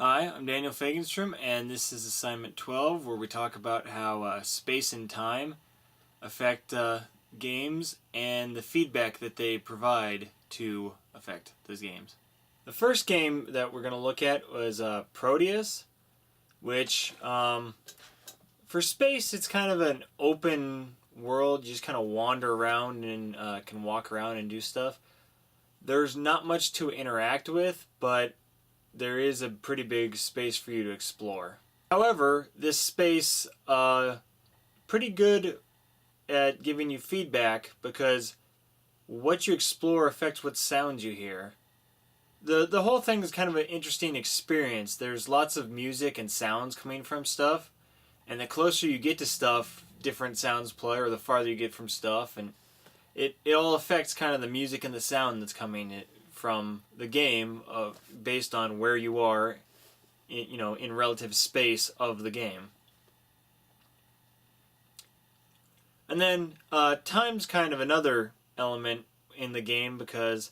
Hi, I'm Daniel Fagensstrom, and this is assignment 12, where we talk about how space and time affect games and the feedback that they provide to affect those games. The first game that we're going to look at was Proteus, which for space it's kind of an open world. You just kind of wander around and can walk around and do stuff. There's not much to interact with, but there is a pretty big space for you to explore. However, this space pretty good at giving you feedback because what you explore affects what sounds you hear. The whole thing is kind of an interesting experience. There's lots of music and sounds coming from stuff, and the closer you get to stuff, different sounds play, or the farther you get from stuff, and it all affects kind of the music and the sound that's coming from the game based on where you are in relative space of the game. And then time's kind of another element in the game because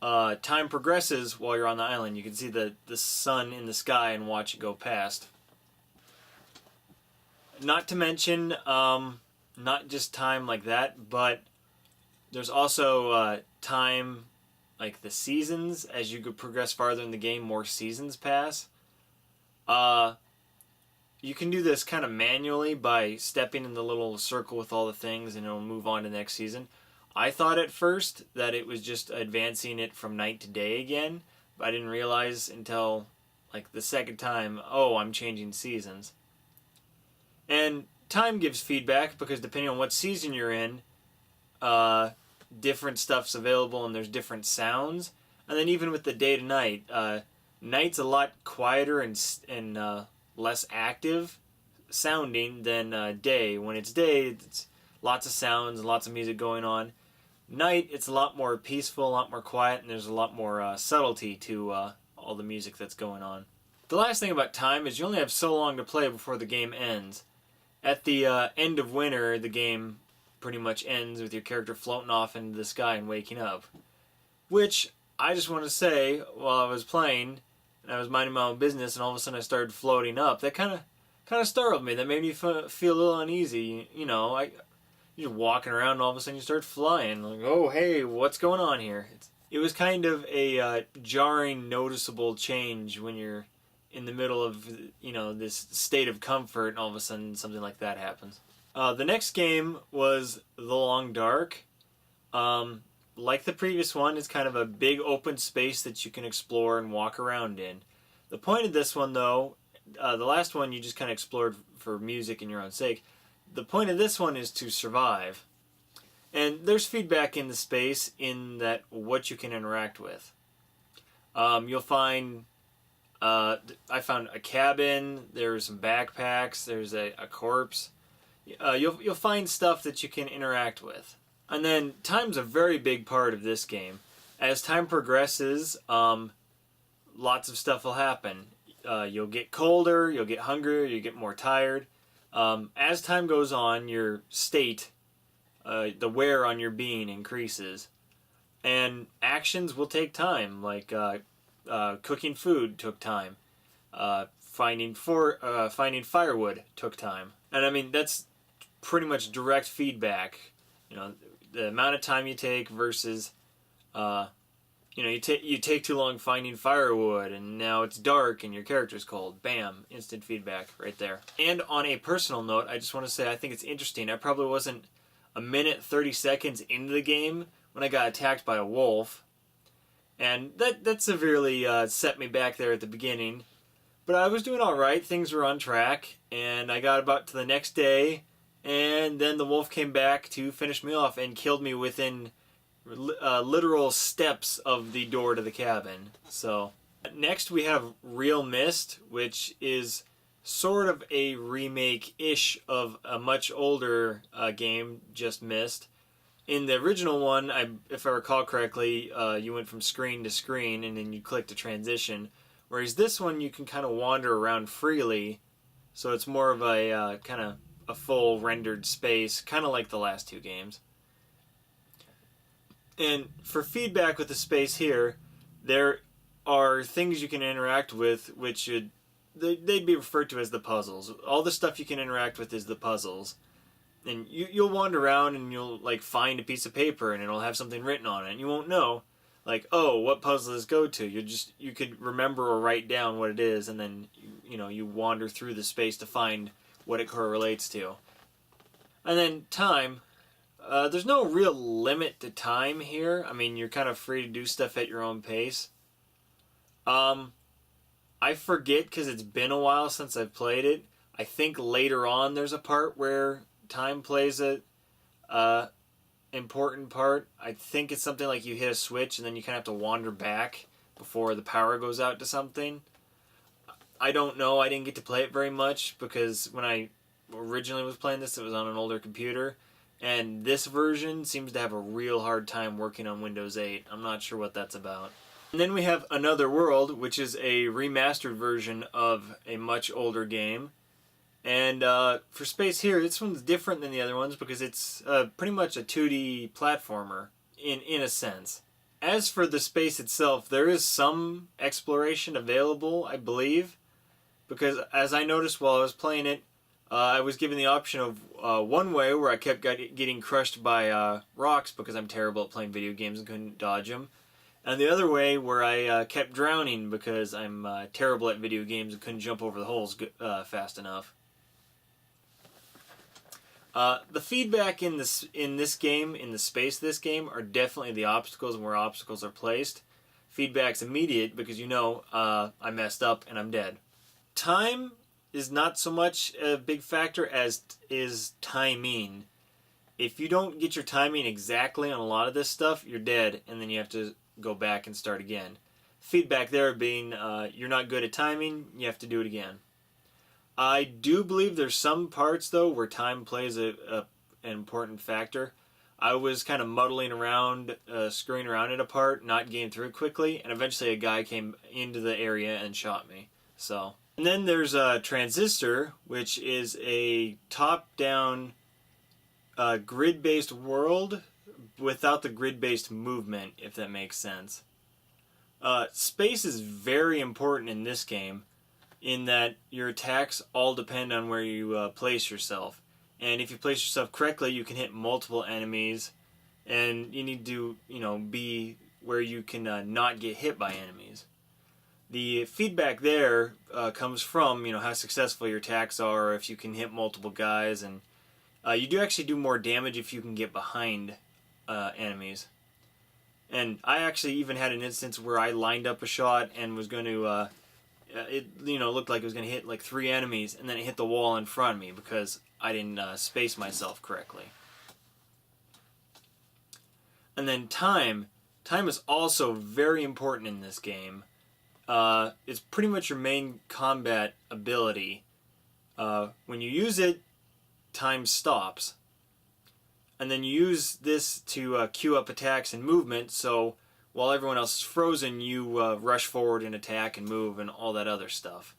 time progresses while you're on the island. You can see the sun in the sky and watch it go past. Not to mention not just time like that, but there's also time like the seasons. As you progress farther in the game, more seasons pass. You can do this kind of manually by stepping in the little circle with all the things and it'll move on to the next season. I thought at first that it was just advancing it from night to day again, but I didn't realize until like the second time, oh, I'm changing seasons. And time gives feedback because depending on what season you're in, different stuff's available and there's different sounds. And then even with the day to night, night's a lot quieter and less active sounding than day. When it's day, it's lots of sounds and lots of music going on. Night, it's a lot more peaceful, a lot more quiet, and there's a lot more subtlety to all the music that's going on. The last thing about time is you only have so long to play before the game ends. At the end of winter, the game pretty much ends with your character floating off into the sky and waking up. Which, I just want to say, while I was playing, and I was minding my own business, and all of a sudden I started floating up, that kind of startled me. That made me feel a little uneasy. You're walking around and all of a sudden you start flying. Like, oh, hey, what's going on here? It was kind of a jarring, noticeable change when you're in the middle of, this state of comfort and all of a sudden something like that happens. The next game was The Long Dark. Like the previous one, it's kind of a big open space that you can explore and walk around in. The point of this one, though, the last one you just kind of explored for music and your own sake. The point of this one is to survive. And there's feedback in the space in that what you can interact with. You'll find, I found a cabin, there's some backpacks, there's a corpse. You'll find stuff that you can interact with. And then time's a very big part of this game. As time progresses, lots of stuff will happen. You'll get colder, you'll get hungrier, you'll get more tired. As time goes on, your state, the wear on your being increases. And actions will take time, like cooking food took time. Finding firewood took time. And I mean, that's pretty much direct feedback. The amount of time you take versus, you take too long finding firewood and now it's dark and your character's cold. Bam, instant feedback right there. And on a personal note, I just want to say I think it's interesting. I probably wasn't a minute 30 seconds into the game when I got attacked by a wolf. And that severely set me back there at the beginning. But I was doing alright, things were on track, and I got about to the next day, and then the wolf came back to finish me off and killed me within literal steps of the door to the cabin. So next we have Real Mist, which is sort of a remake-ish of a much older game, Just Mist. In the original one, if I recall correctly, you went from screen to screen and then you clicked a transition. Whereas this one you can kind of wander around freely, so it's more of a kind of a full rendered space, kind of like the last two games. And for feedback with the space here, there are things you can interact with, which they'd be referred to as the puzzles. All the stuff you can interact with is the puzzles. And you'll wander around and you'll like find a piece of paper and it'll have something written on it, and you won't know, like, oh, what puzzle does this go to? You could remember or write down what it is, and then you wander through the space to find what it correlates to. And then time. There's no real limit to time here. I mean, you're kind of free to do stuff at your own pace. I forget because it's been a while since I've played it. I think later on there's a part where time plays a important part. I think it's something like you hit a switch and then you kind of have to wander back before the power goes out to something. I don't know. I didn't get to play it very much because when I originally was playing this, it was on an older computer. And this version seems to have a real hard time working on Windows 8. I'm not sure what that's about. And then we have Another World, which is a remastered version of a much older game. And for Space here, this one's different than the other ones because it's pretty much a 2D platformer in a sense. As for the space itself, there is some exploration available, I believe, because as I noticed while I was playing it, I was given the option of one way where I kept getting crushed by rocks because I'm terrible at playing video games and couldn't dodge them. And the other way where I kept drowning because I'm terrible at video games and couldn't jump over the holes fast enough. The feedback in this game, in the space of this game, are definitely the obstacles and where obstacles are placed. Feedback's immediate because I messed up and I'm dead. Time is not so much a big factor as is timing. If you don't get your timing exactly on a lot of this stuff, you're dead, and then you have to go back and start again. Feedback there being you're not good at timing, you have to do it again. I do believe there's some parts, though, where time plays an important factor. I was kind of muddling around, screwing around at a part, not getting through it quickly, and eventually a guy came into the area and shot me. And then there's a Transistor, which is a top-down grid-based world without the grid-based movement, if that makes sense. Space is very important in this game, in that your attacks all depend on where you place yourself. And if you place yourself correctly, you can hit multiple enemies, and you need to, be where you can not get hit by enemies. The feedback there comes from, how successful your attacks are, or if you can hit multiple guys, and you do actually do more damage if you can get behind enemies. And I actually even had an instance where I lined up a shot and was going to, looked like it was going to hit like 3 enemies, and then it hit the wall in front of me because I didn't space myself correctly. And then time. Time is also very important in this game. It's pretty much your main combat ability. When you use it, time stops. And then you use this to queue up attacks and movement, so while everyone else is frozen, you rush forward and attack and move and all that other stuff.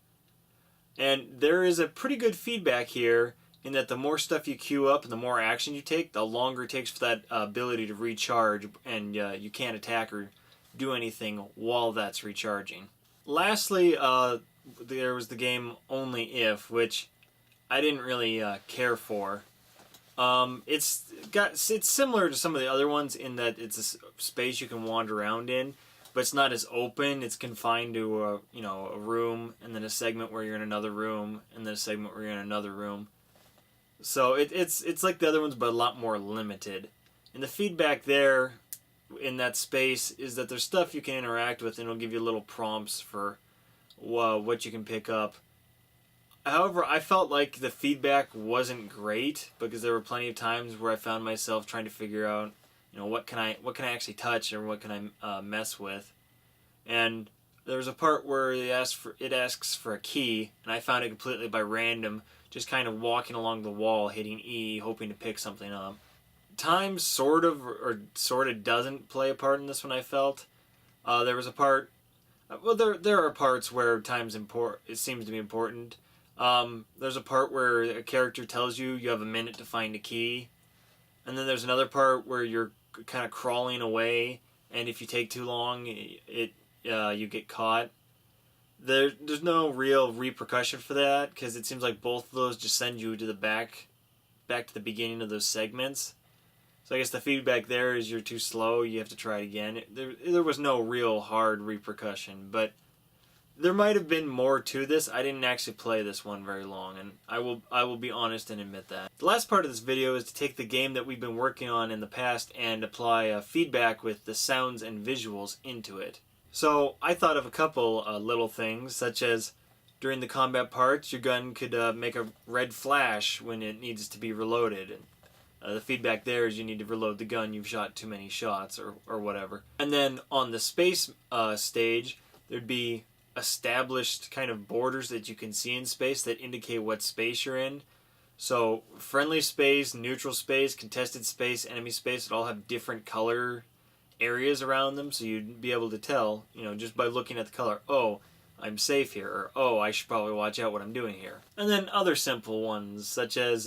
And there is a pretty good feedback here in that the more stuff you queue up and the more action you take, the longer it takes for that ability to recharge, and you can't attack or do anything while that's recharging. Lastly, there was the game Only If, which I didn't really care for. It's similar to some of the other ones in that it's a space you can wander around in, but it's not as open. It's confined to a room, and then a segment where you're in another room, and then a segment where you're in another room. So it's like the other ones, but a lot more limited. And the feedback there in that space is that there's stuff you can interact with, and it'll give you little prompts for what you can pick up. However, I felt like the feedback wasn't great because there were plenty of times where I found myself trying to figure out, what can I actually touch or what can I mess with. And there was a part where it asks for a key, and I found it completely by random, just kind of walking along the wall, hitting E, hoping to pick something up. Time sort of doesn't play a part in this one, I felt. There was a part... Well, there are parts where time's it seems to be important. There's a part where a character tells you have a minute to find a key. And then there's another part where you're kind of crawling away, and if you take too long, you get caught. There's no real repercussion for that, because it seems like both of those just send you to the back to the beginning of those segments. So I guess the feedback there is you're too slow, you have to try it again. There was no real hard repercussion, but there might have been more to this. I didn't actually play this one very long, and I will be honest and admit that. The last part of this video is to take the game that we've been working on in the past and apply feedback with the sounds and visuals into it. So I thought of a couple little things, such as during the combat parts, your gun could make a red flash when it needs to be reloaded. And the feedback there is you need to reload the gun, you've shot too many shots or whatever. And then on the space stage, there'd be established kind of borders that you can see in space that indicate what space you're in. So friendly space, neutral space, contested space, enemy space would all have different color areas around them, so you'd be able to tell, just by looking at the color, oh, I'm safe here, or oh, I should probably watch out what I'm doing here. And then other simple ones, such as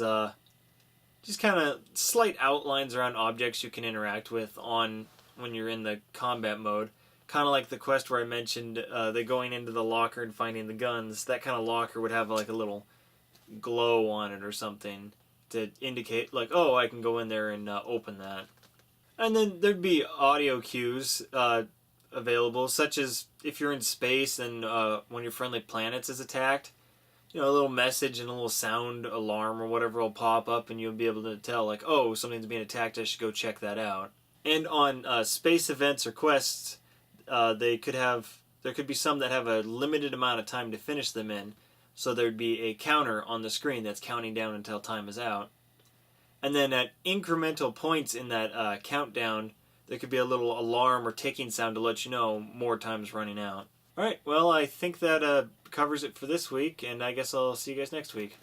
just kind of slight outlines around objects you can interact with when you're in the combat mode. Kind of like the quest where I mentioned they going into the locker and finding the guns. That kind of locker would have like a little glow on it or something to indicate like, oh, I can go in there and open that. And then there'd be audio cues available, such as if you're in space and one of your friendly planets is attacked, a little message and a little sound alarm or whatever will pop up, and you'll be able to tell like, oh, something's being attacked, I should go check that out. And on space events or quests, there could be some that have a limited amount of time to finish them in, so there'd be a counter on the screen that's counting down until time is out. And then at incremental points in that countdown, there could be a little alarm or ticking sound to let you know more time's running out. Alright, well, I think that covers it for this week, and I guess I'll see you guys next week.